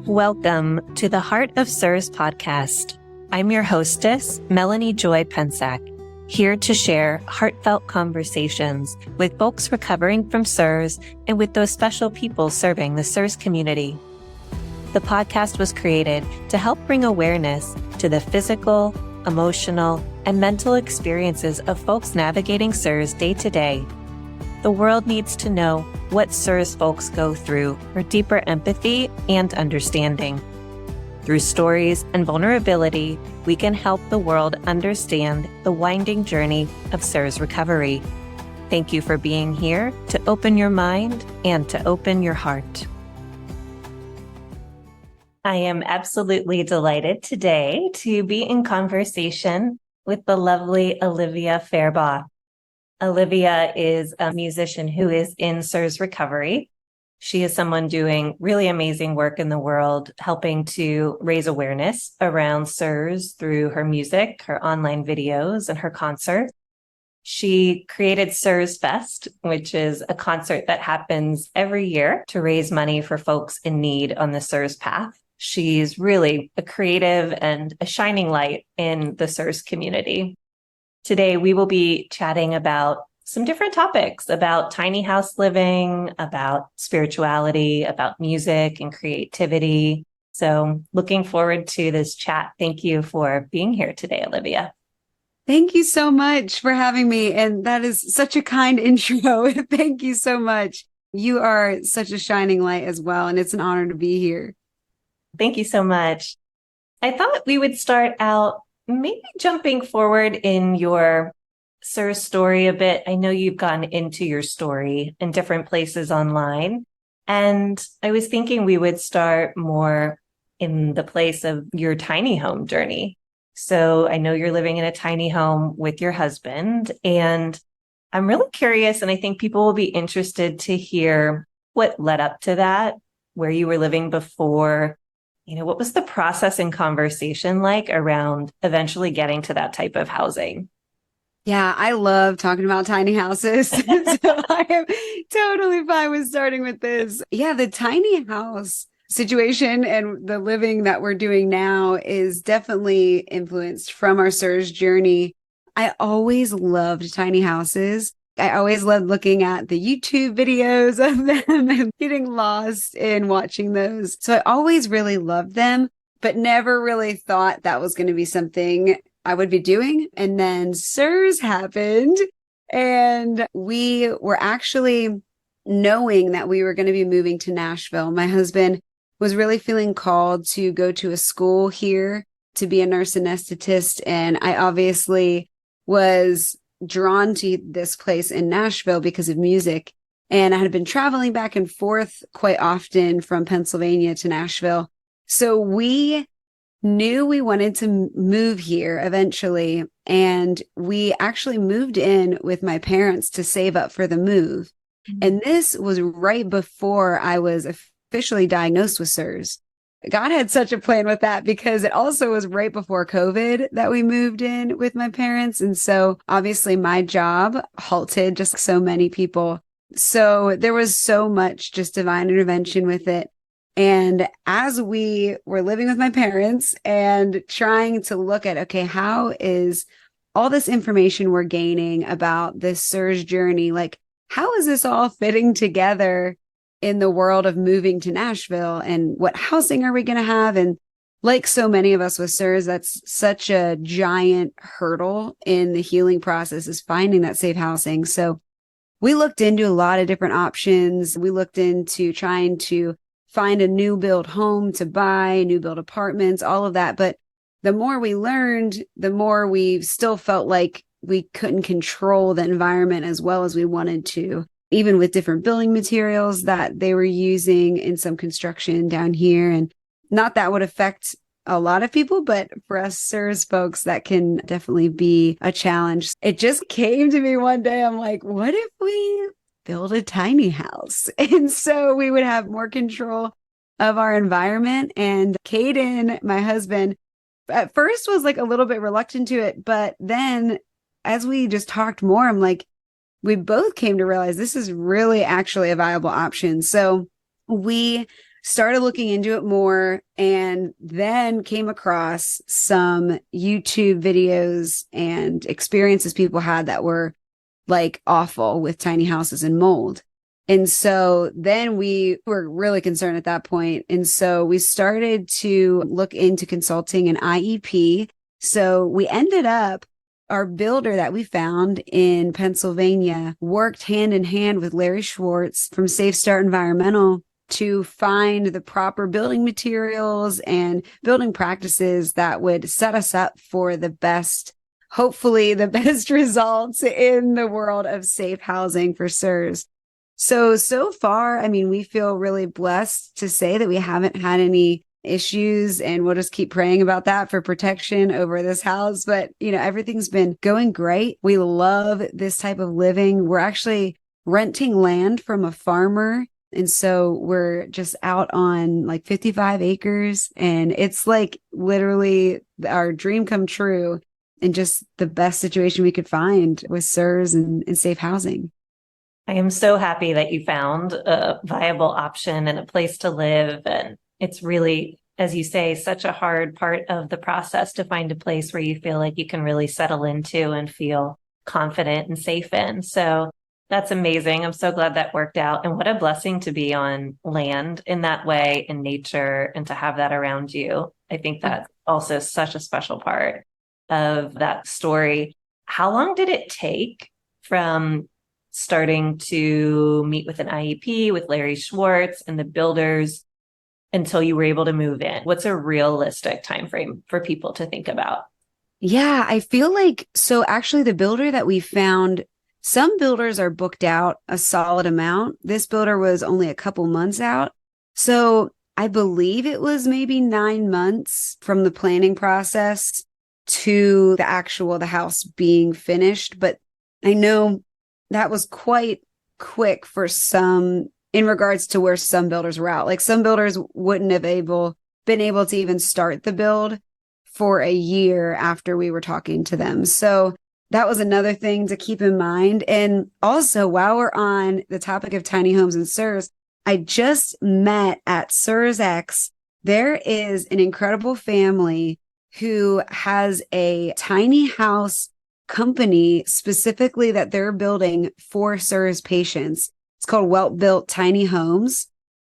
Welcome to the Heart of CIRS podcast. I'm your hostess, Melanie Joy Pensack, here to share heartfelt conversations with folks recovering from CIRS and with those special people serving the CIRS community. The podcast was created to help bring awareness to the physical, emotional, and mental experiences of folks navigating CIRS day to day. The world needs to know what CIRS folks go through for deeper empathy and understanding. Through stories and vulnerability, we can help the world understand the winding journey of CIRS recovery. Thank you for being here to open your mind and to open your heart. I am absolutely delighted today to be in conversation with the lovely Olivia Farabaugh. Olivia is a musician who is in CIRS recovery. She is someone doing really amazing work in the world, helping to raise awareness around CIRS through her music, her online videos, and her concerts. She created CIRS Fest, which is a concert that happens every year to raise money for folks in need on the CIRS path. She's really a creative and a shining light in the CIRS community. Today, we will be chatting about some different topics about tiny house living, about spirituality, about music and creativity. So looking forward to this chat. Thank you for being here today, Olivia. Thank you so much for having me. And that is such a kind intro. Thank you so much. You are such a shining light as well. And it's an honor to be here. Thank you so much. I thought we would start out maybe jumping forward in your CIRS story a bit. I know you've gone into your story in different places online, and I was thinking we would start more in the place of your tiny home journey. So I know you're living in a tiny home with your husband, and I'm really curious, and I think people will be interested to hear what led up to that, where you were living before. What was the process and conversation like around eventually getting to that type of housing? Yeah, I love talking about tiny houses. So I am totally fine with starting with this. Yeah, the tiny house situation and the living that we're doing now is definitely influenced from our CIRS journey. I always loved tiny houses. I always loved looking at the YouTube videos of them and getting lost in watching those. So I always really loved them, but never really thought that was going to be something I would be doing. And then CIRS happened, and we were actually knowing that we were going to be moving to Nashville. My husband was really feeling called to go to a school here to be a nurse anesthetist. And I obviously was drawn to this place in Nashville because of music. And I had been traveling back and forth quite often from Pennsylvania to Nashville. So we knew we wanted to move here eventually. And we actually moved in with my parents to save up for the move. Mm-hmm. And this was right before I was officially diagnosed with CIRS. God had such a plan with that because it also was right before COVID that we moved in with my parents. And so obviously my job halted, just like so many people. So there was so much just divine intervention with it. And as we were living with my parents and trying to look at, okay, how is all this information we're gaining about this CIRS journey? Like, how is this all fitting together in the world of moving to Nashville, and what housing are we going to have? And like so many of us with CIRS, that's such a giant hurdle in the healing process, is finding that safe housing. So we looked into a lot of different options. We looked into trying to find a new build home to buy, new build apartments, all of that. But the more we learned, the more we still felt like we couldn't control the environment as well as we wanted to, even with different building materials that they were using in some construction down here. And not that would affect a lot of people, but for us CIRS folks, that can definitely be a challenge. It just came to me one day. I'm like, what if we build a tiny house? And so we would have more control of our environment. And Caden, my husband, at first was like a little bit reluctant to it. But then as we just talked more, I'm like, we both came to realize this is really actually a viable option. So we started looking into it more, and then came across some YouTube videos and experiences people had that were like awful with tiny houses and mold. And so then we were really concerned at that point. And so we started to look into consulting an IEP. So we ended up, our builder that we found in Pennsylvania worked hand in hand with Larry Schwartz from Safe Start Environmental to find the proper building materials and building practices that would set us up for the best, hopefully the best results in the world of safe housing for CIRS. So far, I mean, we feel really blessed to say that we haven't had any issues, and we'll just keep praying about that for protection over this house. But, everything's been going great. We love this type of living. We're actually renting land from a farmer. And so we're just out on like 55 acres, and it's like literally our dream come true, and just the best situation we could find with CIRS and safe housing. I am so happy that you found a viable option and a place to live. And it's really, as you say, such a hard part of the process to find a place where you feel like you can really settle into and feel confident and safe in. So that's amazing. I'm so glad that worked out. And what a blessing to be on land in that way, in nature, and to have that around you. I think that's also such a special part of that story. How long did it take from starting to meet with an IEP with Larry Schwartz and the builders until you were able to move in? What's a realistic time frame for people to think about? Yeah, I feel like, so actually the builder that we found, some builders are booked out a solid amount. This builder was only a couple months out. So I believe it was maybe 9 months from the planning process to the house being finished. But I know that was quite quick for some, in regards to where some builders were out. Like some builders wouldn't have been able to even start the build for a year after we were talking to them. So that was another thing to keep in mind. And also, while we're on the topic of tiny homes and CIRS, I just met at CIRS X. There is an incredible family who has a tiny house company specifically that they're building for CIRS patients. It's called Welt Built Tiny Homes,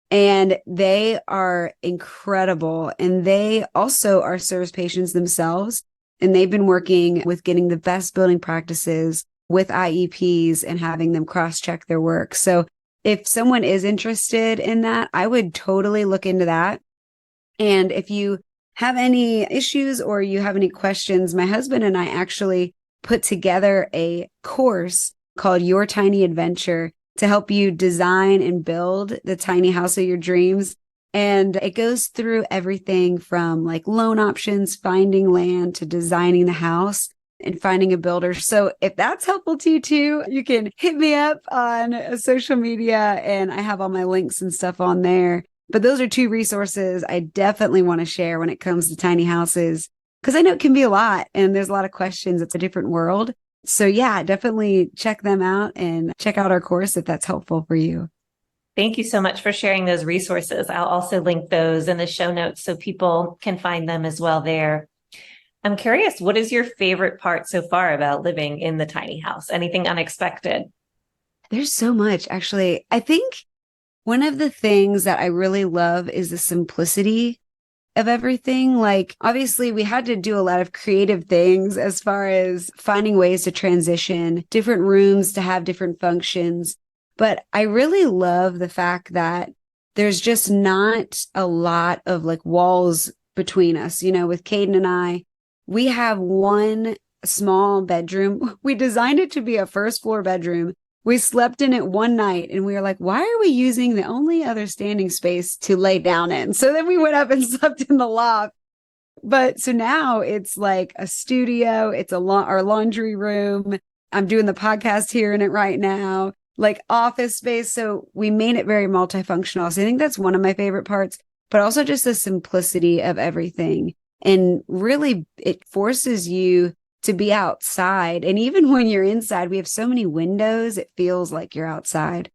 and they are incredible. And they also are CIRS patients themselves, and they've been working with getting the best building practices with IEPs and having them cross-check their work. So if someone is interested in that, I would totally look into that. And if you have any issues or you have any questions, my husband and I actually put together a course called Your Tiny Adventure to help you design and build the tiny house of your dreams. And it goes through everything from like loan options, finding land, to designing the house and finding a builder. So if that's helpful to you too, you can hit me up on social media, and I have all my links and stuff on there. But those are two resources I definitely want to share when it comes to tiny houses, because I know it can be a lot and there's a lot of questions. It's a different world. So yeah, definitely check them out and check out our course if that's helpful for you. Thank you so much for sharing those resources. I'll also link those in the show notes so people can find them as well there. I'm curious, what is your favorite part so far about living in the tiny house? Anything unexpected? There's so much, actually. I think one of the things that I really love is the simplicity of everything. Like, obviously, we had to do a lot of creative things as far as finding ways to transition different rooms to have different functions. But I really love the fact that there's just not a lot of like walls between us. With Caden and I, we have one small bedroom. We designed it to be a first floor bedroom. We slept in it one night and we were like, why are we using the only other standing space to lay down in? So then we went up and slept in the loft. But so now it's like a studio. It's our laundry room. I'm doing the podcast here in it right now, like office space. So we made it very multifunctional. So I think that's one of my favorite parts, but also just the simplicity of everything. And really, it forces you to be outside. And even when you're inside, we have so many windows, it feels like you're outside.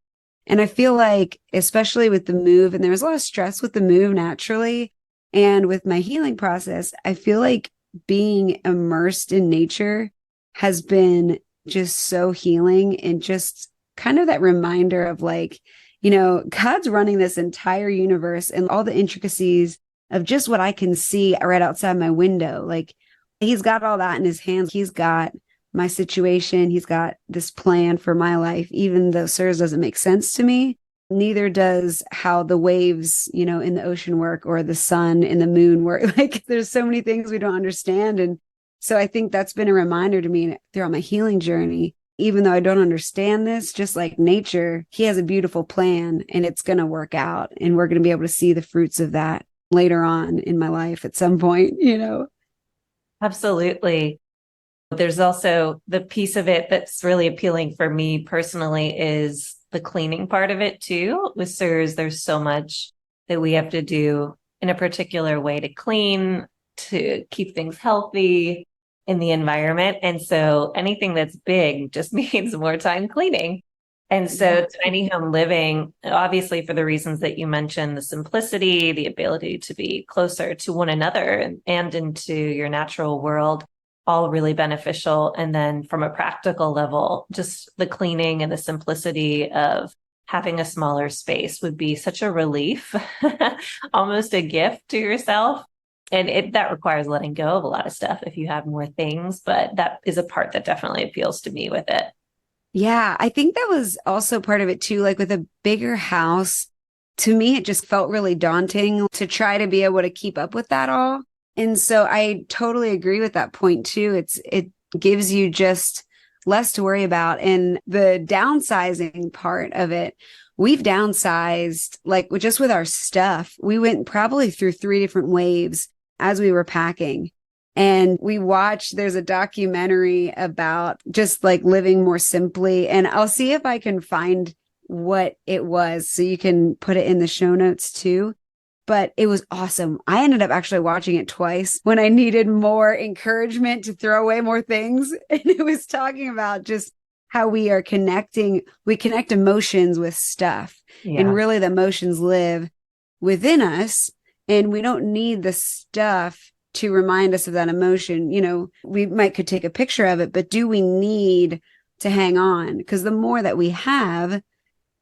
And I feel like, especially with the move, and there was a lot of stress with the move naturally, and with my healing process, I feel like being immersed in nature has been just so healing, and just kind of that reminder of like, God's running this entire universe and all the intricacies of just what I can see right outside my window. Like, he's got all that in his hands. He's got my situation. He's got this plan for my life, even though CIRS doesn't make sense to me. Neither does how the waves, in the ocean work, or the sun and the moon work. Like, there's so many things we don't understand. And so I think that's been a reminder to me throughout my healing journey. Even though I don't understand this, just like nature, he has a beautiful plan and it's going to work out. And we're going to be able to see the fruits of that later on in my life at some point. Absolutely. There's also the piece of it that's really appealing for me personally is the cleaning part of it too. With CIRS, there's so much that we have to do in a particular way to clean, to keep things healthy in the environment. And so anything that's big just means more time cleaning. And so tiny home living, obviously for the reasons that you mentioned, the simplicity, the ability to be closer to one another and into your natural world, all really beneficial. And then from a practical level, just the cleaning and the simplicity of having a smaller space would be such a relief, almost a gift to yourself. And that requires letting go of a lot of stuff if you have more things, but that is a part that definitely appeals to me with it. Yeah, I think that was also part of it too. Like with a bigger house, to me, it just felt really daunting to try to be able to keep up with that all. And so I totally agree with that point too. It gives you just less to worry about. And the downsizing part of it, we've downsized like just with our stuff. We went probably through 3 different waves as we were packing. And we watched, there's a documentary about just like living more simply. And I'll see if I can find what it was so you can put it in the show notes too. But it was awesome. I ended up actually watching it twice when I needed more encouragement to throw away more things. And it was talking about just how we connect emotions with stuff. Yeah. And really the emotions live within us. And we don't need the stuff to remind us of that emotion. We could take a picture of it, but do we need to hang on? Because the more that we have,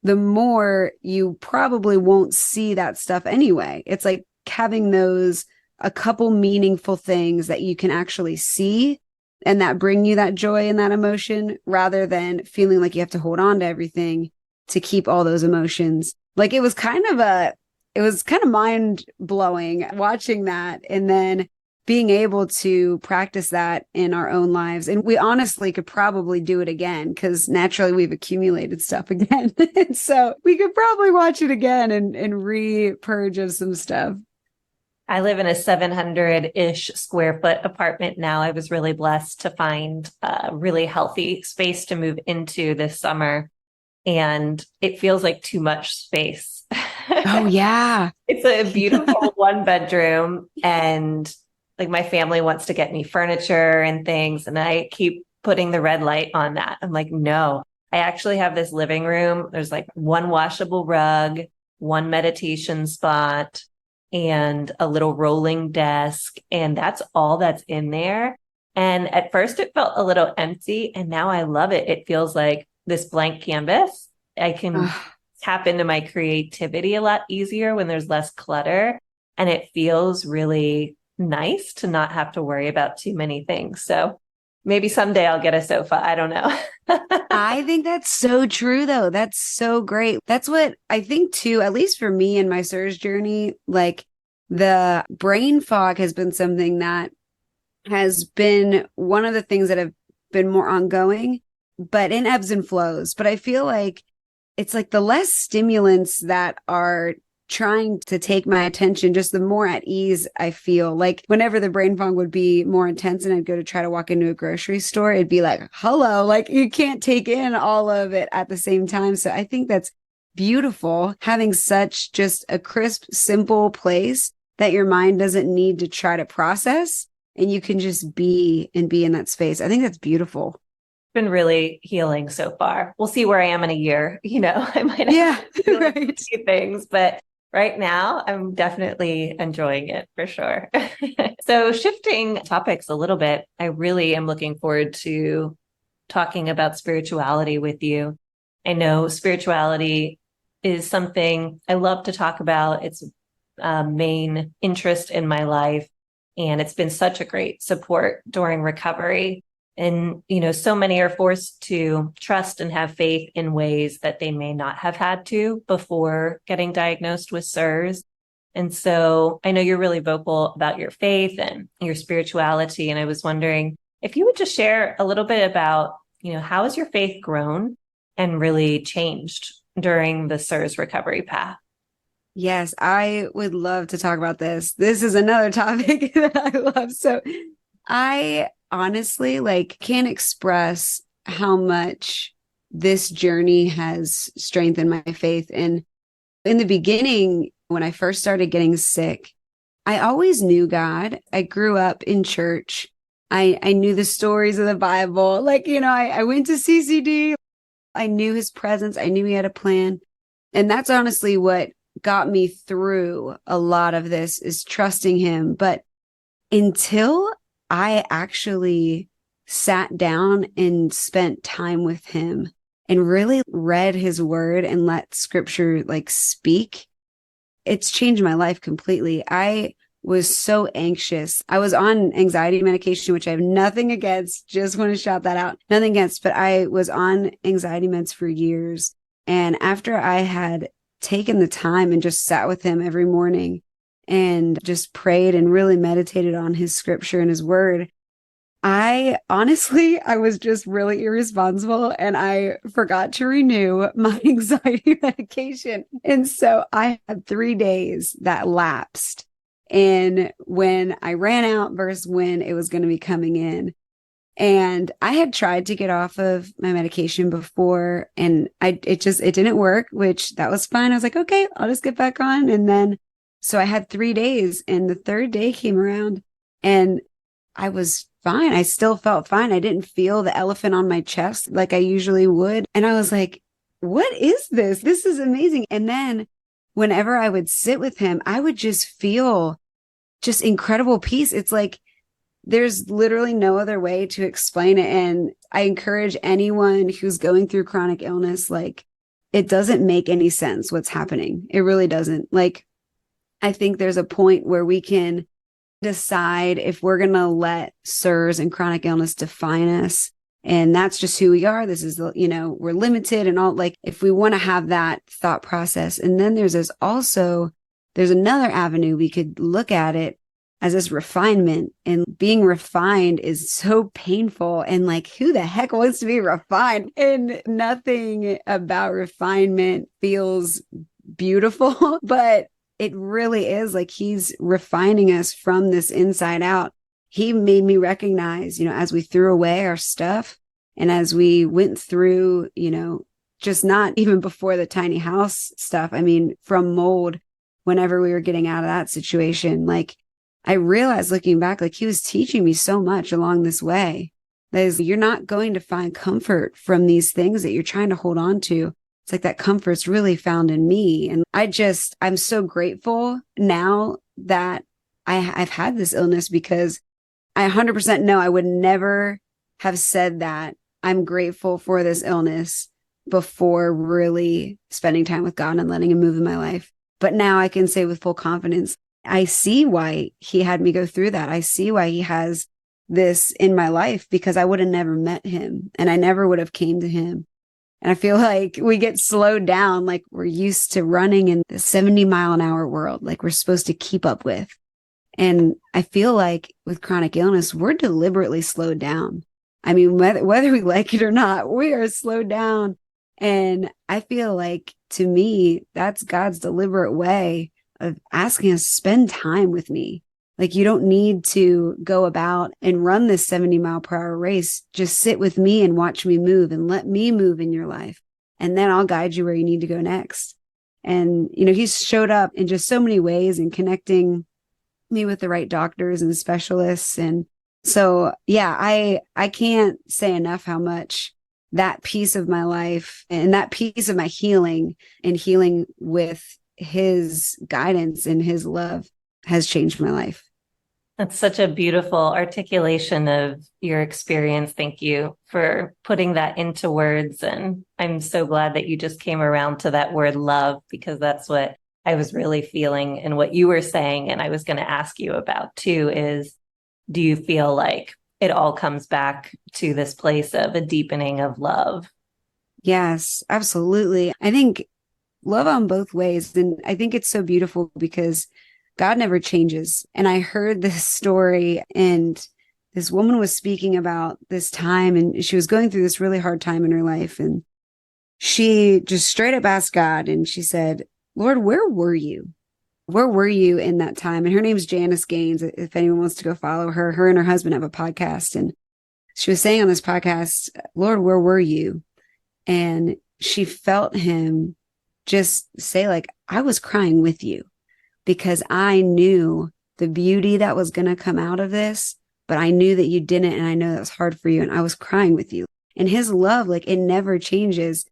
the more you probably won't see that stuff anyway. It's like having a couple meaningful things that you can actually see and that bring you that joy and that emotion, rather than feeling like you have to hold on to everything to keep all those emotions. Like it was kind of mind blowing watching that, and then being able to practice that in our own lives. And we honestly could probably do it again because naturally we've accumulated stuff again. And so we could probably watch it again and re-purge of some stuff. I live in a 700-ish square foot apartment now. I was really blessed to find a really healthy space to move into this summer. And it feels like too much space. Oh, yeah. It's a beautiful 1-bedroom, and like my family wants to get me furniture and things. And I keep putting the red light on that. I'm like, no, I actually have this living room. There's like 1 washable rug, 1 meditation spot, and a little rolling desk. And that's all that's in there. And at first it felt a little empty, and now I love it. It feels like this blank canvas. I can tap into my creativity a lot easier when there's less clutter. And it feels really nice to not have to worry about too many things. So maybe someday I'll get a sofa. I don't know. I think that's so true, though. That's so great. That's what I think, too, at least for me in my CIRS journey, like the brain fog has been something that has been one of the things that have been more ongoing, but in ebbs and flows. But I feel like it's like the less stimulants that are trying to take my attention, just the more at ease I feel. Like whenever the brain fog would be more intense and I'd go to try to walk into a grocery store, it'd be like, hello, like you can't take in all of it at the same time. So I think that's beautiful, having such just a crisp, simple place that your mind doesn't need to try to process, and you can just be in that space. I think that's beautiful. been really healing so far. We'll see where I am in a year. I might Yeah, have right. a few things, but right now I'm definitely enjoying it for sure. So shifting topics a little bit, I really am looking forward to talking about spirituality with you. I know spirituality is something I love to talk about. It's a main interest in my life, and it's been such a great support during recovery. And, so many are forced to trust and have faith in ways that they may not have had to before getting diagnosed with CIRS. And so I know you're really vocal about your faith and your spirituality. And I was wondering if you would just share a little bit about, how has your faith grown and really changed during the CIRS recovery path? Yes, I would love to talk about this. This is another topic that I love. So I honestly can't express how much this journey has strengthened my faith. And in the beginning, when I first started getting sick, I always knew God. I grew up in church. I knew the stories of the Bible. I went to CCD. I knew his presence. I knew he had a plan. And that's honestly what got me through a lot of this, is trusting him. But until I actually sat down and spent time with him and really read his word and let scripture speak, it's changed my life completely. I was so anxious. I was on anxiety medication, which I have nothing against. Just want to shout that out. Nothing against, but I was on anxiety meds for years. And after I had taken the time and just sat with him every morning and just prayed and really meditated on his scripture and his word, I was just really irresponsible and I forgot to renew my anxiety medication. And so I had 3 days that lapsed. And when I ran out versus when it was going to be coming in. And I had tried to get off of my medication before and it didn't work, which that was fine. I was like, okay, I'll just get back on. And then, so I had 3 days and the third day came around and I was fine. I still felt fine. I didn't feel the elephant on my chest like I usually would. And I was like, what is this? This is amazing. And then whenever I would sit with him, I would just feel just incredible peace. It's like, there's literally no other way to explain it. And I encourage anyone who's going through chronic illness, it doesn't make any sense what's happening. It really doesn't. I think there's a point where we can decide if we're going to let CIRS and chronic illness define us. And that's just who we are. This is, we're limited and all, if we want to have that thought process. And then there's another avenue we could look at it as this refinement, and being refined is so painful. And who the heck wants to be refined? And nothing about refinement feels beautiful, but it really is he's refining us from this inside out. He made me recognize, as we threw away our stuff and as we went through, just not even before the tiny house stuff. I mean, from mold, whenever we were getting out of that situation, I realized looking back, he was teaching me so much along this way. That is, you're not going to find comfort from these things that you're trying to hold on to. It's that comfort's really found in me. And I'm so grateful now that I've had this illness, because I 100% know I would never have said that I'm grateful for this illness before really spending time with God and letting him move in my life. But now I can say with full confidence, I see why he had me go through that. I see why he has this in my life, because I would have never met him and I never would have came to him. And I feel like we get slowed down, we're used to running in the 70-mile-an-hour world, we're supposed to keep up with. And I feel like with chronic illness, we're deliberately slowed down. I mean, whether we like it or not, we are slowed down. And I feel like, to me, that's God's deliberate way of asking us to spend time with me. You don't need to go about and run this 70-mile-per-hour race. Just sit with me and watch me move and let me move in your life. And then I'll guide you where you need to go next. And, he's showed up in just so many ways, and connecting me with the right doctors and specialists, and So yeah, I can't say enough how much that piece of my life and that piece of my healing and healing with his guidance and his love has changed my life. That's such a beautiful articulation of your experience. Thank you for putting that into words. And I'm so glad that you just came around to that word love, because that's what I was really feeling and what you were saying. And I was going to ask you about too is, do you feel like it all comes back to this place of a deepening of love? Yes, absolutely. I think love on both ways. And I think it's so beautiful because God never changes. And I heard this story, and this woman was speaking about this time, and she was going through this really hard time in her life. And she just straight up asked God, and she said, Lord, where were you? Where were you in that time? And her name's Janice Gaines. If anyone wants to go follow her, her and her husband have a podcast. And she was saying on this podcast, Lord, where were you? And she felt him just say, like, I was crying with you because I knew the beauty that was going to come out of this, but I knew that you didn't. And I know that was hard for you. And I was crying with you. And his love, like, it never changes.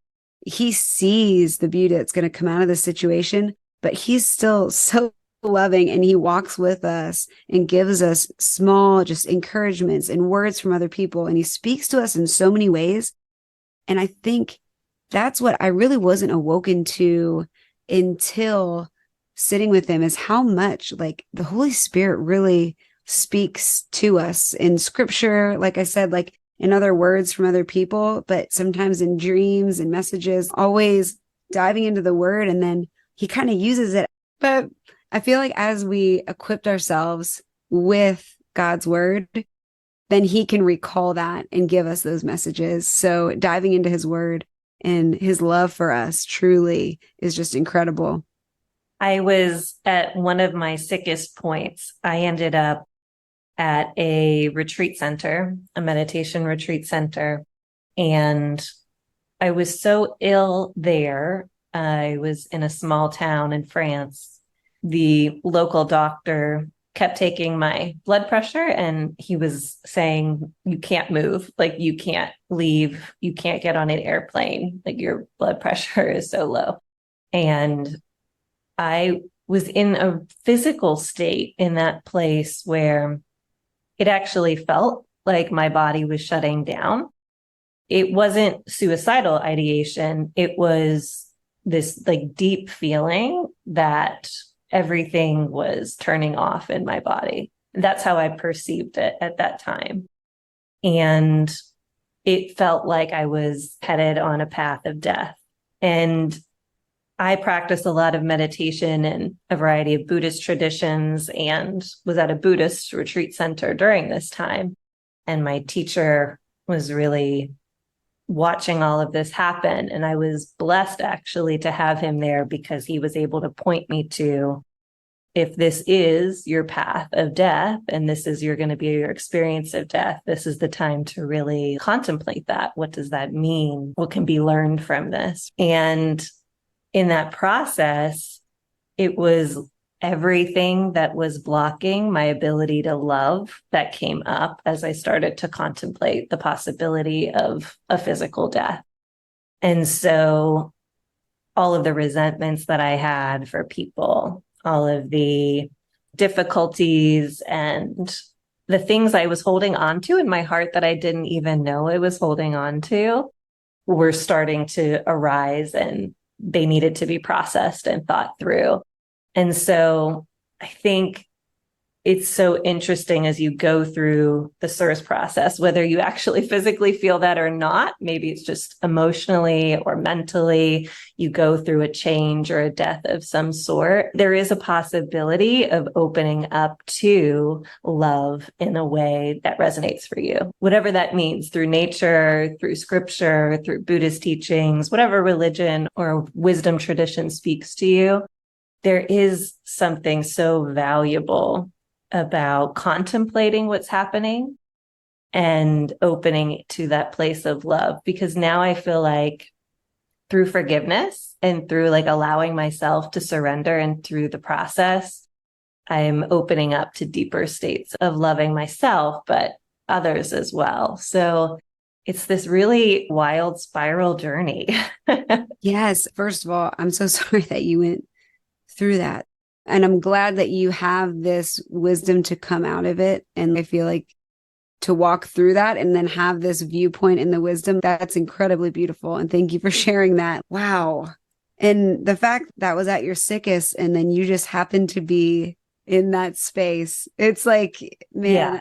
He sees the beauty that's going to come out of this situation, but he's still so loving, and he walks with us and gives us small, just encouragements and words from other people. And he speaks to us in so many ways. And I think that's what I really wasn't awoken to until sitting with him, is how much like the Holy Spirit really speaks to us in scripture. Like I said, like in other words from other people, but sometimes in dreams and messages, always diving into the word. And then he kind of uses it. But I feel like as we equipped ourselves with God's word, then he can recall that and give us those messages. So diving into his word and his love for us truly is just incredible. I was at one of my sickest points. I ended up at a retreat center, a meditation retreat center, and I was so ill there. I was in a small town in France. The local doctor kept taking my blood pressure, and he was saying, you can't move, like you can't leave, you can't get on an airplane, like your blood pressure is so low. And I was in a physical state in that place where it actually felt like my body was shutting down. It wasn't suicidal ideation. It was this like deep feeling that everything was turning off in my body. That's how I perceived it at that time. And it felt like I was headed on a path of death. And I practiced a lot of meditation and a variety of Buddhist traditions, and was at a Buddhist retreat center during this time. And my teacher was really watching all of this happen. And I was blessed actually to have him there, because he was able to point me to, if this is your path of death and this is going to be your experience of death, this is the time to really contemplate that. What does that mean? What can be learned from this? And in that process, it was everything that was blocking my ability to love that came up as I started to contemplate the possibility of a physical death. And so all of the resentments that I had for people, all of the difficulties and the things I was holding on to in my heart that I didn't even know I was holding on to, were starting to arise, and they needed to be processed and thought through. And so I think it's so interesting as you go through the CIRS process, whether you actually physically feel that or not, maybe it's just emotionally or mentally, you go through a change or a death of some sort. There is a possibility of opening up to love in a way that resonates for you, whatever that means, through nature, through scripture, through Buddhist teachings, whatever religion or wisdom tradition speaks to you. There is something so valuable about contemplating what's happening and opening to that place of love, because now I feel like through forgiveness and through like allowing myself to surrender and through the process, I'm opening up to deeper states of loving myself, but others as well. So it's this really wild spiral journey. Yes. First of all, I'm so sorry that you went through that. And I'm glad that you have this wisdom to come out of it. And I feel like to walk through that and then have this viewpoint in the wisdom, that's incredibly beautiful. And thank you for sharing that. Wow. And the fact that was at your sickest and then you just happened to be in that space. It's like, man, Yeah.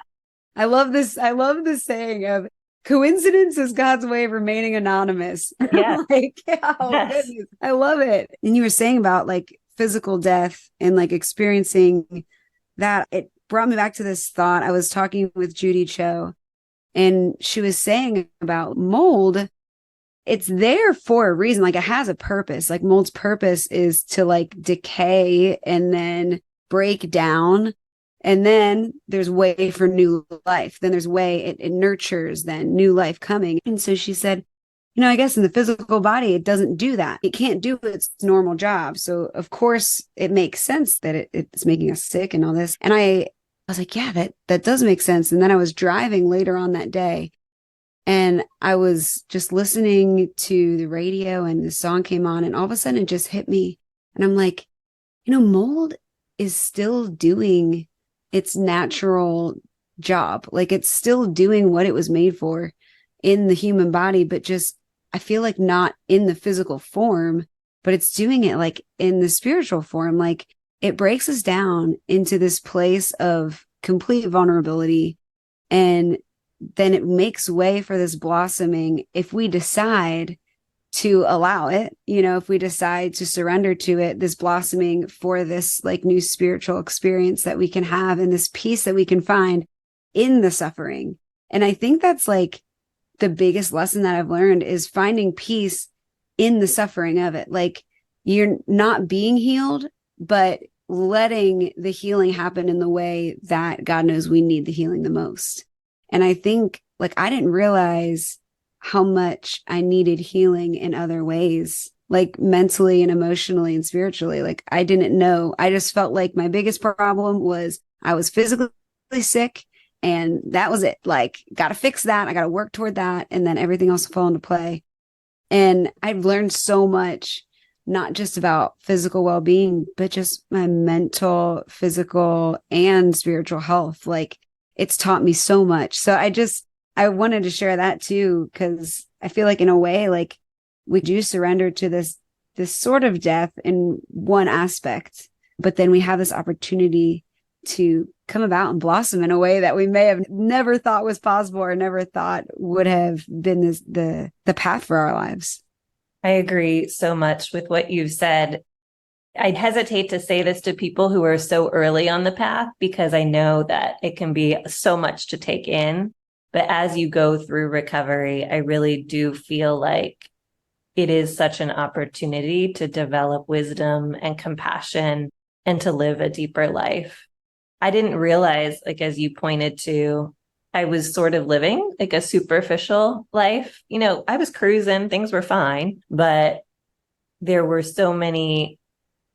I love this. I love the saying of coincidence is God's way of remaining anonymous. Yeah. Like, oh, Yes. goodness. I love it. And you were saying about like physical death and like experiencing that. It brought me back to this thought. I was talking with Judy Cho and she was saying about mold. It's there for a reason. Like it has a purpose. Like mold's purpose is to like decay and then break down. And then there's way for new life. Then there's way it nurtures then new life coming. And so she said, I guess in the physical body, it doesn't do that. It can't do its normal job. So of course it makes sense that it's making us sick and all this. And I was like, yeah, that does make sense. And then I was driving later on that day and I was just listening to the radio and the song came on and all of a sudden it just hit me. And I'm like, mold is still doing its natural job. Like it's still doing what it was made for in the human body, but just, I feel like not in the physical form, but it's doing it like in the spiritual form. Like it breaks us down into this place of complete vulnerability. And then it makes way for this blossoming if we decide to allow it, if we decide to surrender to it, this blossoming for this like new spiritual experience that we can have and this peace that we can find in the suffering. And I think that's like the biggest lesson that I've learned is finding peace in the suffering of it. Like you're not being healed, but letting the healing happen in the way that God knows we need the healing the most. And I think like I didn't realize how much I needed healing in other ways, like mentally and emotionally and spiritually. Like I didn't know. I just felt like my biggest problem was I was physically sick and that was it. Like, got to fix that. I got to work toward that. And then everything else will fall into play. And I've learned so much, not just about physical well-being, but just my mental, physical, and spiritual health. Like it's taught me so much. So I wanted to share that too, because I feel like in a way, like we do surrender to this sort of death in one aspect, but then we have this opportunity to come about and blossom in a way that we may have never thought was possible or never thought would have been the path for our lives. I agree so much with what you've said. I'd hesitate to say this to people who are so early on the path because I know that it can be so much to take in. But as you go through recovery, I really do feel like it is such an opportunity to develop wisdom and compassion and to live a deeper life. I didn't realize, like, as you pointed to, I was sort of living like a superficial life. I was cruising, things were fine, but there were so many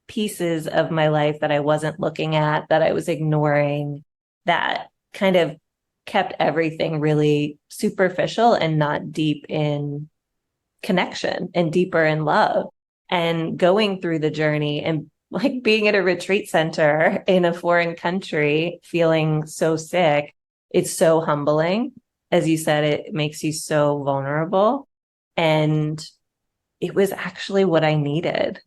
pieces of my life that I wasn't looking at, that I was ignoring, that kind of kept everything really superficial and not deep in connection and deeper in love. And going through the journey and like being at a retreat center in a foreign country, feeling so sick, it's so humbling. As you said, it makes you so vulnerable. And it was actually what I needed.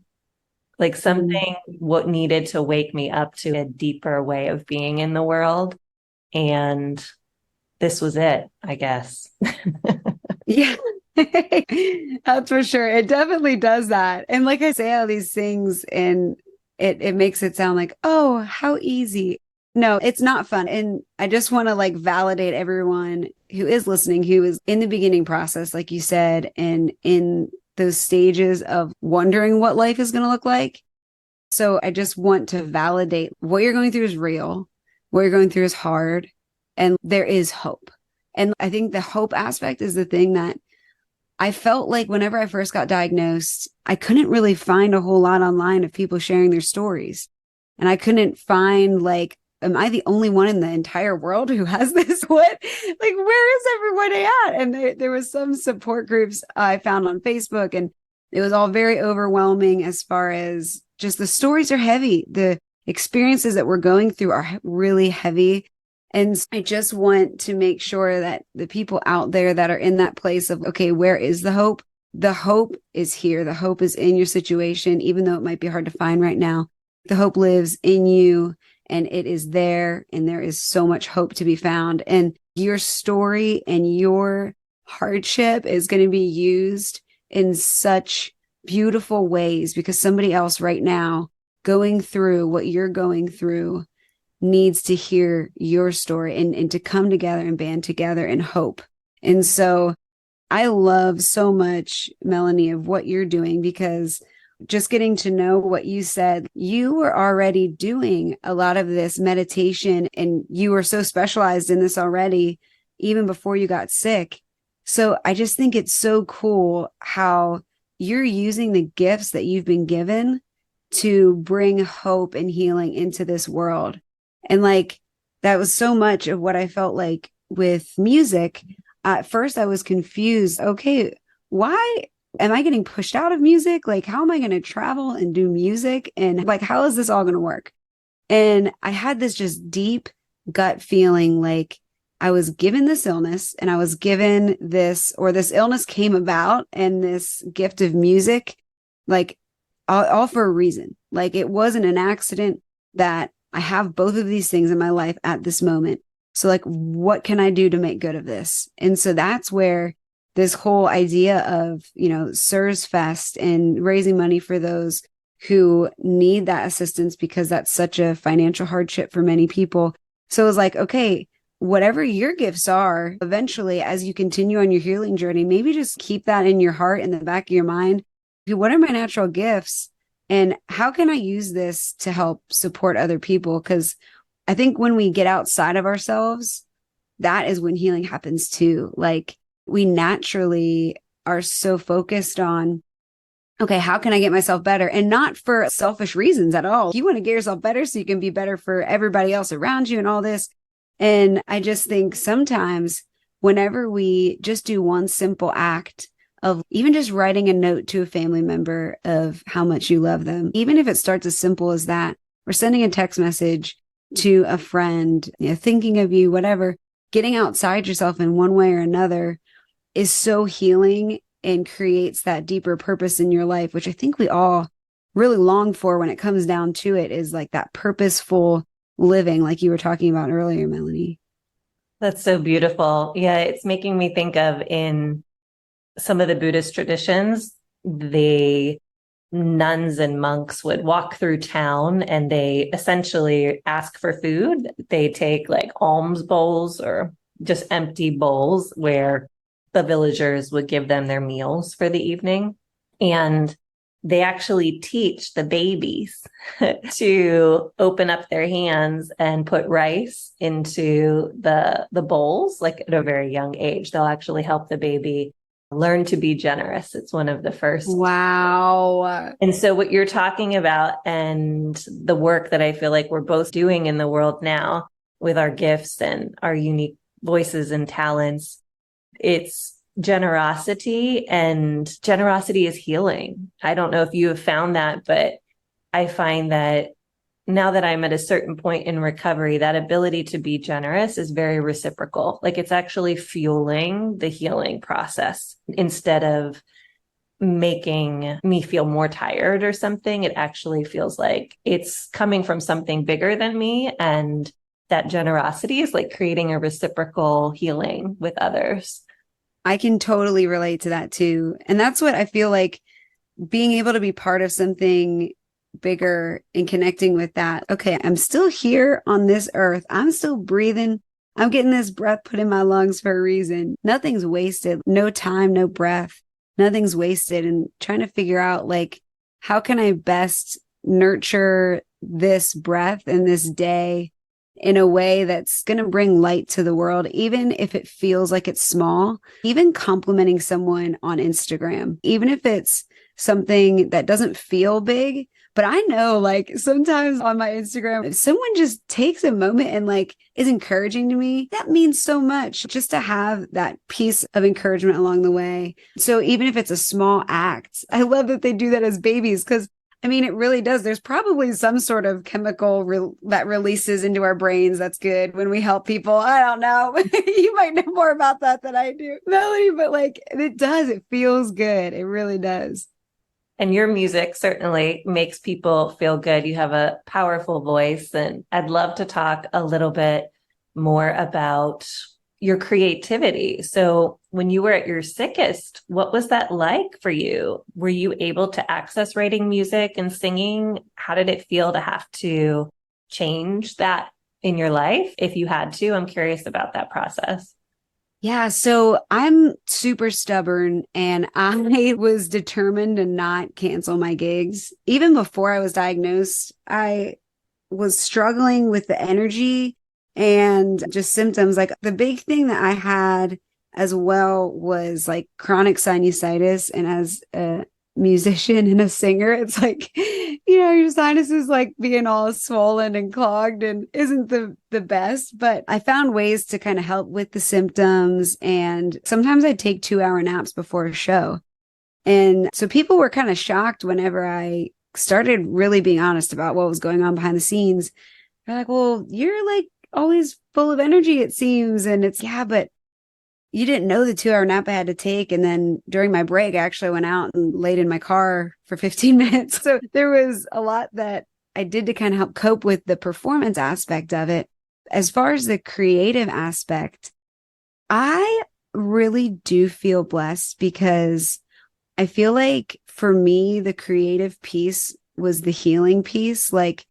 Like something what needed to wake me up to a deeper way of being in the world. And this was it, I guess. Yeah, that's for sure. It definitely does that. And like I say all these things and it makes it sound like, oh, how easy. No, it's not fun. And I just want to like validate everyone who is listening, who is in the beginning process, like you said, and in those stages of wondering what life is going to look like. So I just want to validate what you're going through is real. What you're going through is hard. And there is hope. And I think the hope aspect is the thing that I felt like whenever I first got diagnosed, I couldn't really find a whole lot online of people sharing their stories. And I couldn't find like, am I the only one in the entire world who has this? What? Like, where is everybody at? And there was some support groups I found on Facebook, and it was all very overwhelming as far as just the stories are heavy. The experiences that we're going through are really heavy. And I just want to make sure that the people out there that are in that place of, okay, where is the hope? The hope is here. The hope is in your situation, even though it might be hard to find right now. The hope lives in you, and it is there, and there is so much hope to be found. And your story and your hardship is going to be used in such beautiful ways, because somebody else right now going through what you're going through needs to hear your story and to come together and band together in hope. And so I love so much, Melanie, of what you're doing, because just getting to know what you said, you were already doing a lot of this meditation, and you were so specialized in this already, even before you got sick. So I just think it's so cool how you're using the gifts that you've been given to bring hope and healing into this world. And like, that was so much of what I felt like with music. At first I was confused. Okay, why am I getting pushed out of music? Like, how am I going to travel and do music? And like, how is this all going to work? And I had this just deep gut feeling like I was given this illness, and I was given this, or this illness came about, and this gift of music, like all for a reason. Like, it wasn't an accident that I have both of these things in my life at this moment. So like, what can I do to make good of this? And so that's where this whole idea of, CIRS Fest and raising money for those who need that assistance, because that's such a financial hardship for many people. So it was like, okay, whatever your gifts are, eventually, as you continue on your healing journey, maybe just keep that in your heart, in the back of your mind. What are my natural gifts? And how can I use this to help support other people? Because I think when we get outside of ourselves, that is when healing happens too. Like, we naturally are so focused on, okay, how can I get myself better? And not for selfish reasons at all. You want to get yourself better so you can be better for everybody else around you and all this. And I just think sometimes whenever we just do one simple act of even just writing a note to a family member of how much you love them, even if it starts as simple as that, or sending a text message to a friend, thinking of you, whatever, getting outside yourself in one way or another is so healing and creates that deeper purpose in your life, which I think we all really long for when it comes down to it, is like that purposeful living, like you were talking about earlier, Melanie. That's so beautiful. Yeah, it's making me think of, in some of the Buddhist traditions, the nuns and monks would walk through town and they essentially ask for food. They take like alms bowls or just empty bowls where the villagers would give them their meals for the evening. And they actually teach the babies to open up their hands and put rice into the bowls, like at a very young age. They'll actually help the baby learn to be generous. It's one of the first. Wow. And so what you're talking about, and the work that I feel like we're both doing in the world now with our gifts and our unique voices and talents, it's generosity, and generosity is healing. I don't know if you have found that, but I find that now that I'm at a certain point in recovery, that ability to be generous is very reciprocal. Like, it's actually fueling the healing process instead of making me feel more tired or something. It actually feels like it's coming from something bigger than me. And that generosity is like creating a reciprocal healing with others. I can totally relate to that too. And that's what I feel like, being able to be part of something bigger and connecting with that. Okay, I'm still here on this earth. I'm still breathing. I'm getting this breath put in my lungs for a reason. Nothing's wasted. No time, no breath. Nothing's wasted. And trying to figure out, like, how can I best nurture this breath and this day in a way that's going to bring light to the world, even if it feels like it's small. Even complimenting someone on Instagram, even if it's something that doesn't feel big, But I know like sometimes on my Instagram, if someone just takes a moment and like is encouraging to me, that means so much just to have that piece of encouragement along the way. So even if it's a small act, I love that they do that as babies because I mean, it really does. There's probably some sort of chemical that releases into our brains that's good when we help people. I don't know. You might know more about that than I do, Melody, but like it does. It feels good. It really does. And your music certainly makes people feel good. You have a powerful voice, and I'd love to talk a little bit more about your creativity. So when you were at your sickest, what was that like for you? Were you able to access writing music and singing? How did it feel to have to change that in your life? If you had to, I'm curious about that process. Yeah, so I'm super stubborn and I was determined to not cancel my gigs. Even before I was diagnosed, I was struggling with the energy and just symptoms. Like the big thing that I had as well was like chronic sinusitis. And as a musician and a singer, it's like, your sinuses like being all swollen and clogged and isn't the best. But I found ways to kind of help with the symptoms. And sometimes I'd take 2-hour naps before a show. And so people were kind of shocked whenever I started really being honest about what was going on behind the scenes. They're like, well, you're like always full of energy, it seems. And it's, yeah, but you didn't know the 2-hour nap I had to take. And then during my break, I actually went out and laid in my car for 15 minutes. So there was a lot that I did to kind of help cope with the performance aspect of it. As far as the creative aspect, I really do feel blessed because I feel like for me, the creative piece was the healing piece. Like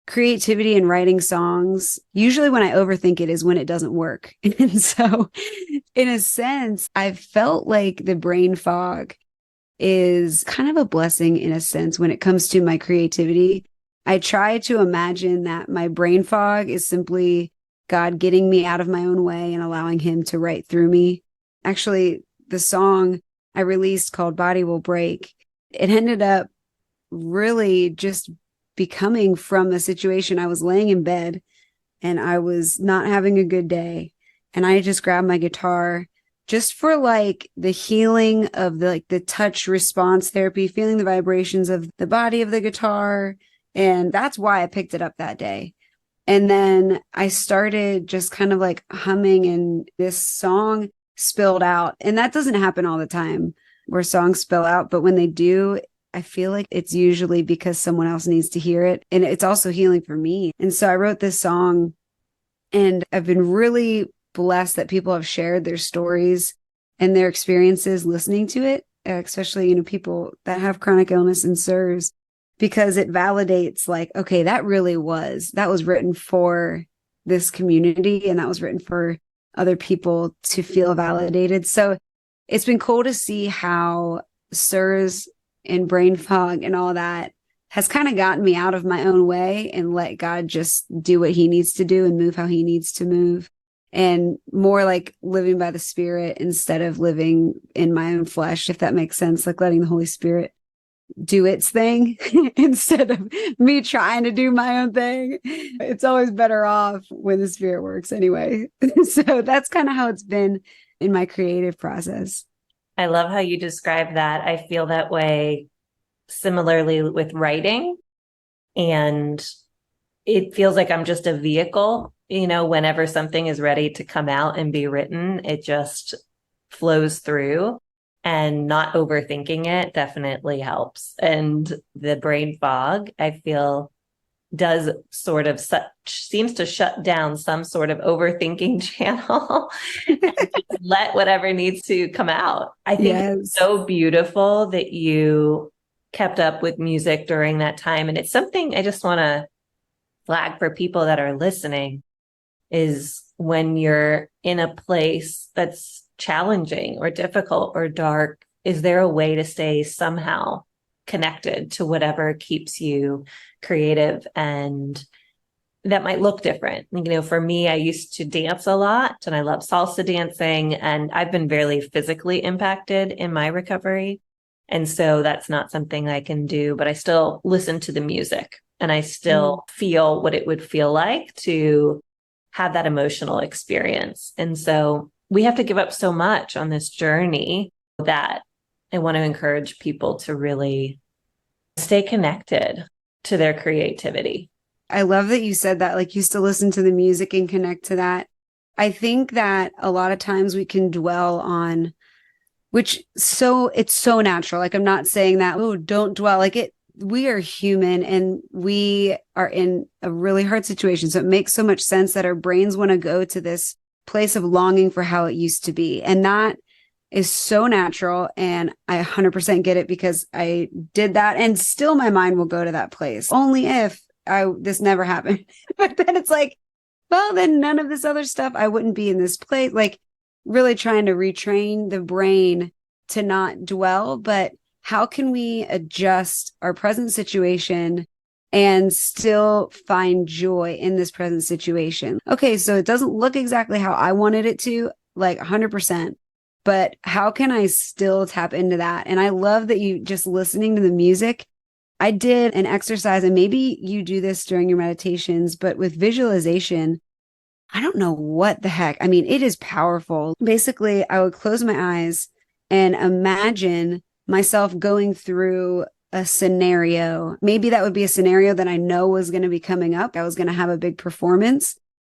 creativity and writing songs, usually when I overthink it is when it doesn't work. And so in a sense, I've felt like the brain fog is kind of a blessing in a sense when it comes to my creativity. I try to imagine that my brain fog is simply God getting me out of my own way and allowing him to write through me. Actually, the song I released called Body Will Break, it ended up really just becoming from a situation. I was laying in bed and I was not having a good day. And I just grabbed my guitar just for like the healing of the touch response therapy, feeling the vibrations of the body of the guitar. And that's why I picked it up that day. And then I started just kind of like humming and this song spilled out. And that doesn't happen all the time where songs spill out. But when they do, I feel like it's usually because someone else needs to hear it. And it's also healing for me. And so I wrote this song and I've been really blessed that people have shared their stories and their experiences listening to it, especially, people that have chronic illness and CIRS, because it validates like, okay, that was written for this community and that was written for other people to feel validated. So it's been cool to see how CIRS and brain fog and all that has kind of gotten me out of my own way and let God just do what he needs to do and move how he needs to move, and more like living by the Spirit instead of living in my own flesh, if that makes sense, like letting the Holy Spirit do its thing instead of me trying to do my own thing. It's always better off when the Spirit works anyway. So that's kind of how it's been in my creative process. I love how you describe that. I feel that way similarly with writing. And it feels like I'm just a vehicle, whenever something is ready to come out and be written, it just flows through, and not overthinking it definitely helps. And the brain fog, I feel, does sort of seems to shut down some sort of overthinking channel and let whatever needs to come out. I think it's so beautiful that you kept up with music during that time. And it's something I just want to flag for people that are listening, is when you're in a place that's challenging or difficult or dark, is there a way to stay somehow connected to whatever keeps you creative? And that might look different. For me, I used to dance a lot and I love salsa dancing, and I've been very physically impacted in my recovery. And so that's not something I can do, but I still listen to the music and I still feel what it would feel like to have that emotional experience. And so we have to give up so much on this journey that I want to encourage people to really stay connected to their creativity. I love that you said that, like you still listen to the music and connect to that. I think that a lot of times we can dwell on, it's so natural. Like, I'm not saying that, oh, don't dwell. Like, we are human and we are in a really hard situation. So it makes so much sense that our brains want to go to this place of longing for how it used to be. And that is so natural. And I 100% get it because I did that. And still my mind will go to that place only if this never happened. But then it's like, well, then none of this other stuff, I wouldn't be in this place. Like, really trying to retrain the brain to not dwell. But how can we adjust our present situation and still find joy in this present situation? Okay, so it doesn't look exactly how I wanted it to, like 100%, but how can I still tap into that? And I love that you just listening to the music. I did an exercise, and maybe you do this during your meditations, but with visualization, I don't know what the heck. I mean, it is powerful. Basically, I would close my eyes and imagine myself going through a scenario. Maybe that would be a scenario that I know was going to be coming up. I was going to have a big performance.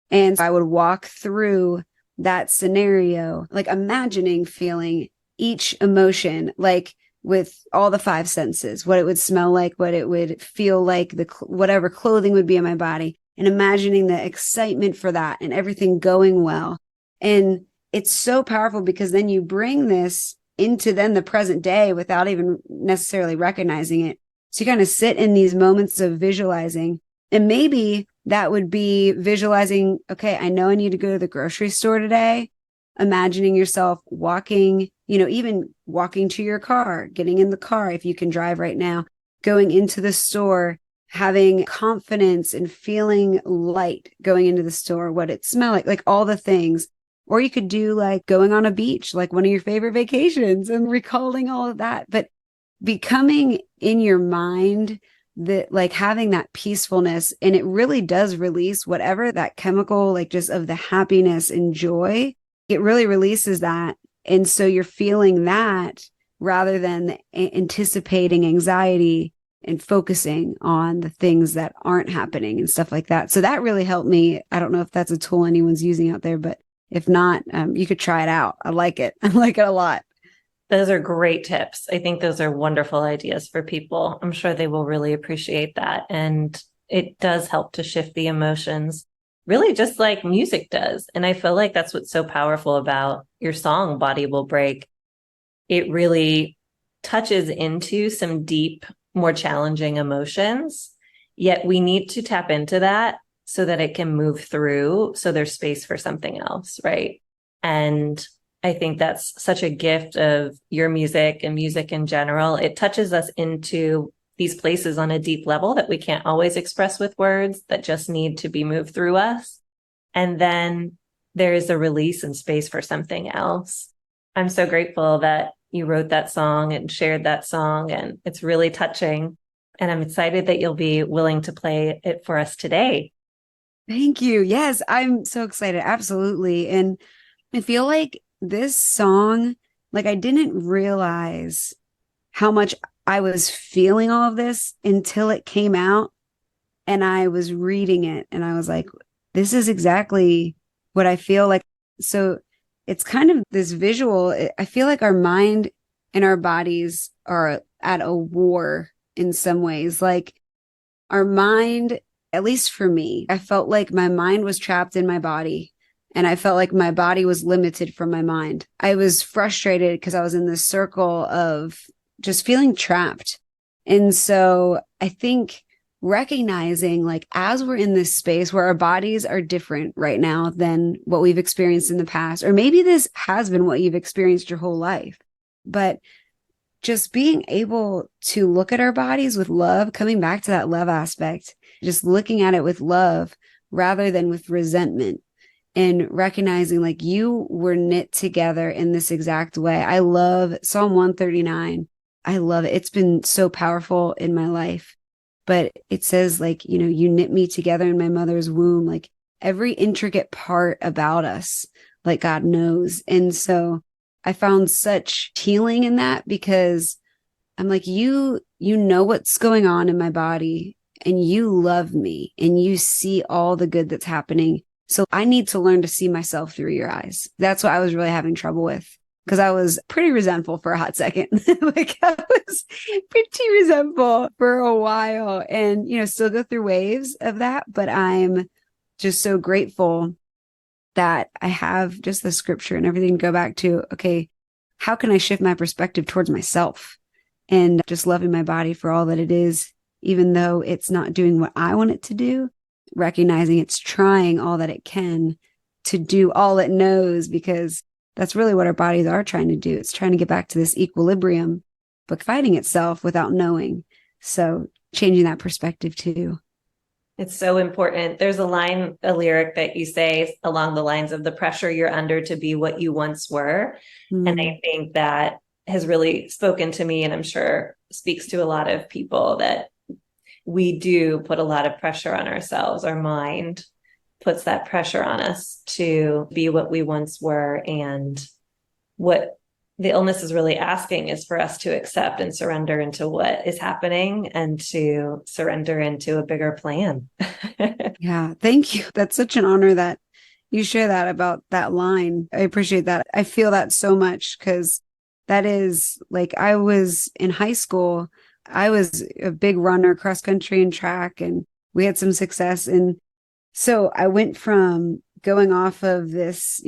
And I would walk through that scenario, like imagining feeling each emotion, like with all the five senses, what it would smell like, what it would feel like, whatever clothing would be on my body, and imagining the excitement for that and everything going well. And it's so powerful because then you bring this into then the present day without even necessarily recognizing it. So you kind of sit in these moments of visualizing, and maybe that would be visualizing, okay, I know I need to go to the grocery store today. Imagining yourself walking, even walking to your car, getting in the car if you can drive right now, going into the store, having confidence and feeling light going into the store, what it smelled like all the things. Or you could do like going on a beach, like one of your favorite vacations, and recalling all of that. But becoming in your mind, that like having that peacefulness, and it really does release whatever that chemical, like just of the happiness and joy, it really releases that. And so you're feeling that rather than anticipating anxiety and focusing on the things that aren't happening and stuff like that. So that really helped me. I don't know if that's a tool anyone's using out there, but if not, you could try it out. I like it. I like it a lot. Those are great tips. I think those are wonderful ideas for people. I'm sure they will really appreciate that. And it does help to shift the emotions, really just like music does. And I feel like that's what's so powerful about your song, Body Will Break. It really touches into some deep, more challenging emotions, yet we need to tap into that so that it can move through, so there's space for something else, right? And I think that's such a gift of your music and music in general. It touches us into these places on a deep level that we can't always express with words, that just need to be moved through us. And then there is a release and space for something else. I'm so grateful that you wrote that song and shared that song, and it's really touching. And I'm excited that you'll be willing to play it for us today. Thank you. Yes, I'm so excited. Absolutely. And I feel like this song, like I didn't realize how much I was feeling all of this until it came out and I was reading it and I was like, this is exactly what I feel like. So it's kind of this visual. I feel like our mind and our bodies are at a war in some ways. Like our mind, at least for me, I felt like my mind was trapped in my body. And I felt like my body was limited from my mind. I was frustrated because I was in this circle of just feeling trapped. And so I think recognizing, like, as we're in this space where our bodies are different right now than what we've experienced in the past, or maybe this has been what you've experienced your whole life, but just being able to look at our bodies with love, coming back to that love aspect, just looking at it with love rather than with resentment. And recognizing like you were knit together in this exact way. I love Psalm 139. I love it. It's been so powerful in my life. But it says, like, you knit me together in my mother's womb, like every intricate part about us, like God knows. And so I found such healing in that, because I'm like, you know what's going on in my body, and you love me, and you see all the good that's happening. So I need to learn to see myself through your eyes. That's what I was really having trouble with, because I was pretty resentful for a hot second. Like, I was pretty resentful for a while, and, still go through waves of that. But I'm just so grateful that I have just the scripture and everything to go back to. Okay, how can I shift my perspective towards myself and just loving my body for all that it is, even though it's not doing what I want it to do, recognizing it's trying all that it can to do all it knows, because that's really what our bodies are trying to do. It's trying to get back to this equilibrium, but fighting itself without knowing. So changing that perspective too. It's so important. There's a lyric that you say along the lines of the pressure you're under to be what you once were. And I think that has really spoken to me, and I'm sure speaks to a lot of people, that we do put a lot of pressure on ourselves. Our mind puts that pressure on us to be what we once were. And what the illness is really asking is for us to accept and surrender into what is happening, and to surrender into a bigger plan. Yeah, thank you. That's such an honor that you share that about that line. I appreciate that. I feel that so much, because that is, like, I was in high school. I was a big runner, cross country and track, and we had some success. And so I went from going off of this,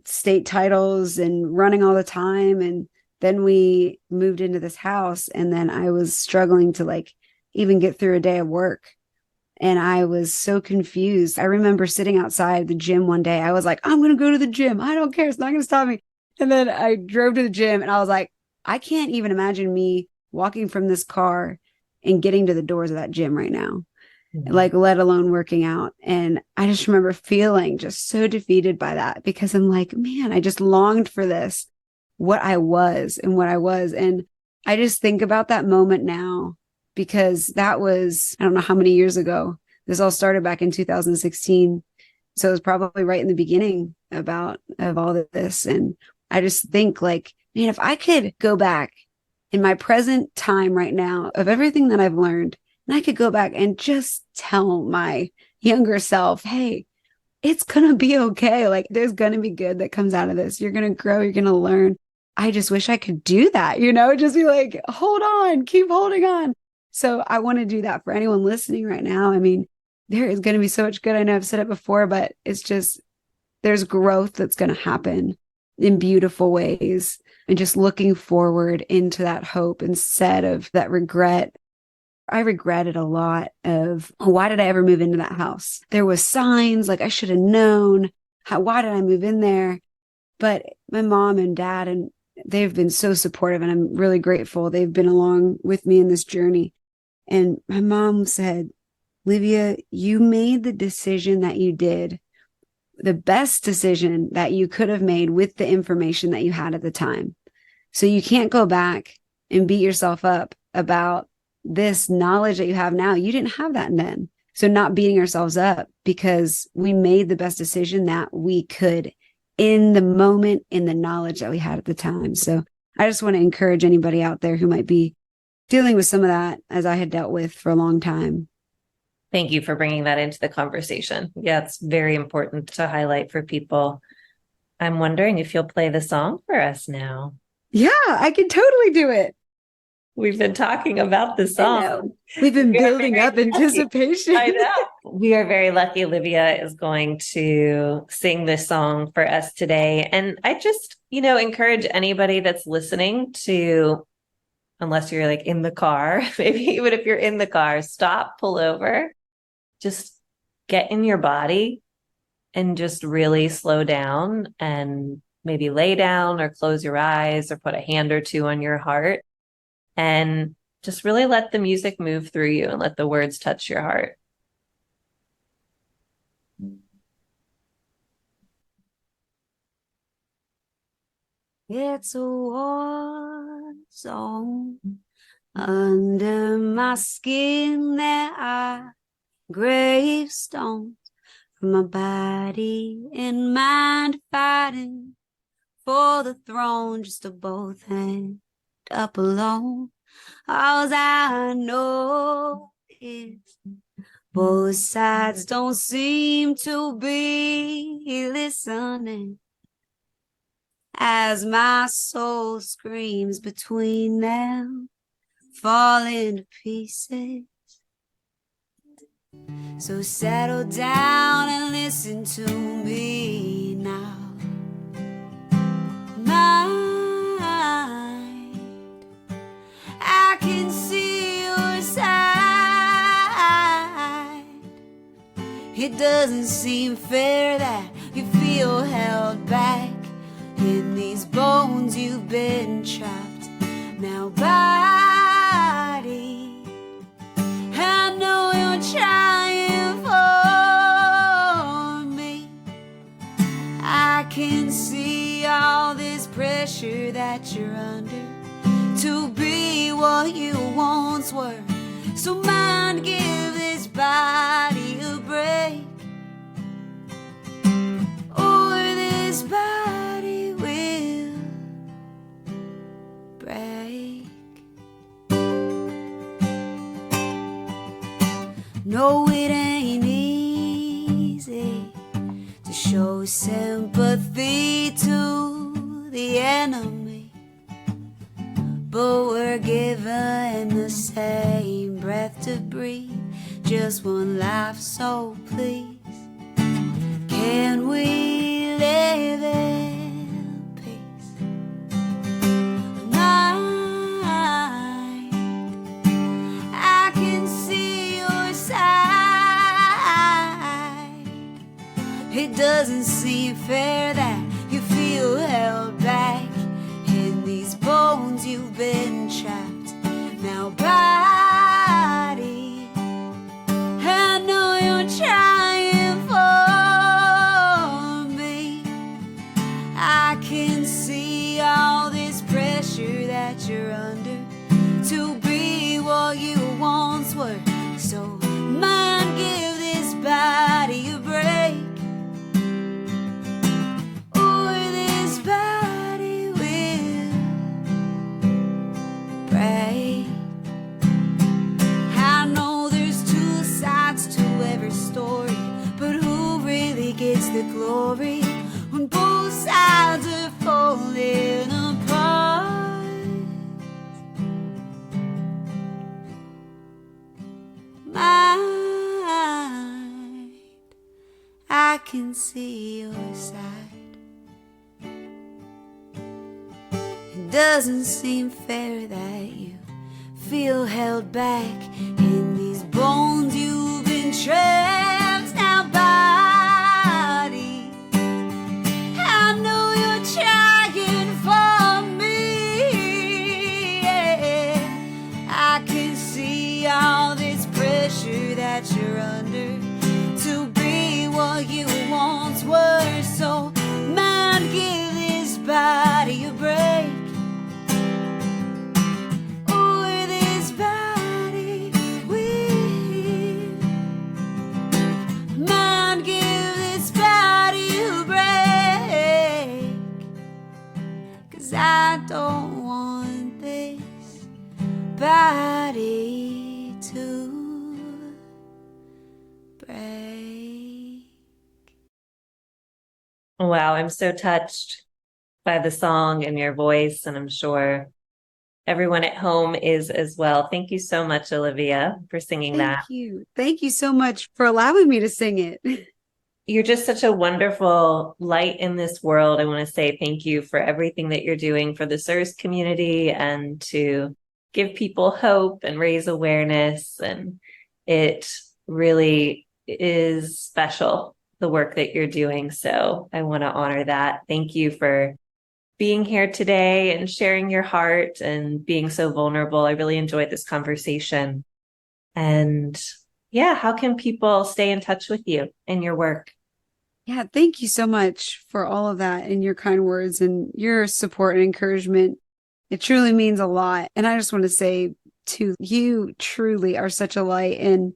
state titles and running all the time. And then we moved into this house, and then I was struggling to, like, even get through a day of work. And I was so confused. I remember sitting outside the gym one day. I was like, I'm going to go to the gym. I don't care. It's not going to stop me. And then I drove to the gym, and I was like, I can't even imagine me walking from this car and getting to the doors of that gym right now, like, let alone working out. And I just remember feeling just so defeated by that, because I'm like, man, I just longed for this, what I was and what I was. And I just think about that moment now, because that was, I don't know how many years ago. This all started back in 2016. So it was probably right in the beginning of all of this. And I just think, like, man, if I could go back in my present time right now of everything that I've learned, and I could go back and just tell my younger self, hey, it's going to be okay. Like, there's going to be good that comes out of this. You're going to grow. You're going to learn. I just wish I could do that, just be like, hold on, keep holding on. So I want to do that for anyone listening right now. I mean, there is going to be so much good. I know I've said it before, but it's just, there's growth that's going to happen in beautiful ways, and just looking forward into that hope instead of that regret. I regretted a lot of, why did I ever move into that house? There was signs, like, I should have known. Why did I move in there? But my mom and dad, and they've been so supportive, and I'm really grateful. They've been along with me in this journey. And my mom said, Olivia, you made the decision that you did, the best decision that you could have made with the information that you had at the time. So you can't go back and beat yourself up about this knowledge that you have now. You didn't have that then. So not beating ourselves up, because we made the best decision that we could in the moment, in the knowledge that we had at the time. So I just want to encourage anybody out there who might be dealing with some of that, as I had dealt with for a long time. Thank you for bringing that into the conversation. Yeah, it's very important to highlight for people. I'm wondering if you'll play the song for us now. Yeah, I can totally do it. We've been talking about the song. We've been building up anticipation. I know. We are very lucky. Olivia is going to sing this song for us today. And I just, encourage anybody that's listening to, unless you're like in the car, maybe even if you're in the car, stop, pull over, just get in your body and just really slow down, and maybe lay down or close your eyes or put a hand or two on your heart, and just really let the music move through you and let the words touch your heart. It's a war zone. Under my skin there are gravestones from my body and mind fighting for the throne, just to both end up alone. All I know is both sides don't seem to be listening as my soul screams between them, falling to pieces. So settle down and listen to me now. Mind, I can see your side. It doesn't seem fair that you feel held back in these bones. You've been trapped now, body. I know you're trying for me. I can see all this pressure that you're under to be what you once were. So mind, give this body a break, or this body will break. No, it ain't easy to show sympathy to the enemy, but we're given the same breath to breathe, just one life, so please, can we live in peace? Mind, I can see your side. It doesn't seem fair that you feel held back in these bones. You've been trapped now, body. I know you're trying for me. I can see all this pressure that you're under to be what you once were. So mind, give this body a break, or this body will break. I know there's two sides to every story, but who really gets the glory when both sides are falling apart? Mind, I can see your side. It doesn't seem fair that you feel held back in these bones. You've been trapped now, body. I know you're trying for me. Yeah. I can see all this pressure that you're under to be what you once were. So mind, give this body a break, or this body will. Mind, give this body a break, 'cause I don't want this body to break. Wow, I'm so touched by the song and your voice, and I'm sure everyone at home is as well. Thank you so much, Olivia, for singing Thank that. you. Thank you so much for allowing me to sing it. You're just such a wonderful light in this world. I want to say thank you for everything that you're doing for the CIRS community and to give people hope and raise awareness. And it really is special, the work that you're doing. So I want to honor that. Thank you for being here today and sharing your heart and being so vulnerable. I really enjoyed this conversation. And yeah, how can people stay in touch with you and your work? Yeah, thank you so much for all of that and your kind words and your support and encouragement. It truly means a lot. And I just want to say to you, truly are such a light in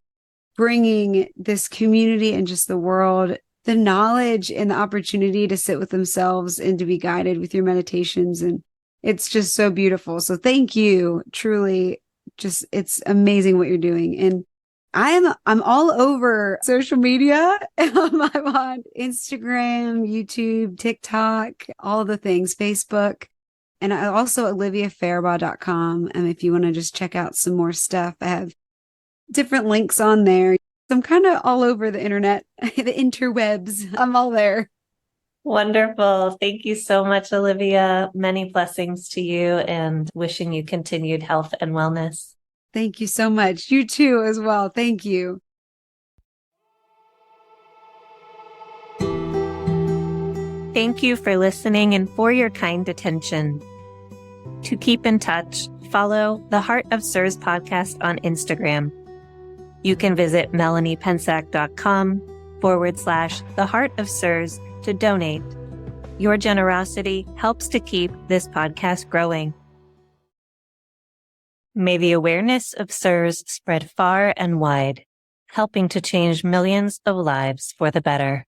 bringing this community and just the world the knowledge and the opportunity to sit with themselves and to be guided with your meditations. And it's just so beautiful. So thank you. Truly, just it's amazing what you're doing. And I'm all over social media. I'm on Instagram, YouTube, TikTok, all the things, Facebook. And I also oliviafarabaugh.com. And if you want to just check out some more stuff, I have different links on there. I'm kind of all over the internet, the interwebs. I'm all there. Wonderful. Thank you so much, Olivia. Many blessings to you and wishing you continued health and wellness. Thank you so much. You too, as well. Thank you. Thank you for listening and for your kind attention. To keep in touch, follow the Heart of CIRS podcast on Instagram. You can visit melaniepensack.com/the Heart of CIRS to donate. Your generosity helps to keep this podcast growing. May the awareness of CIRS spread far and wide, helping to change millions of lives for the better.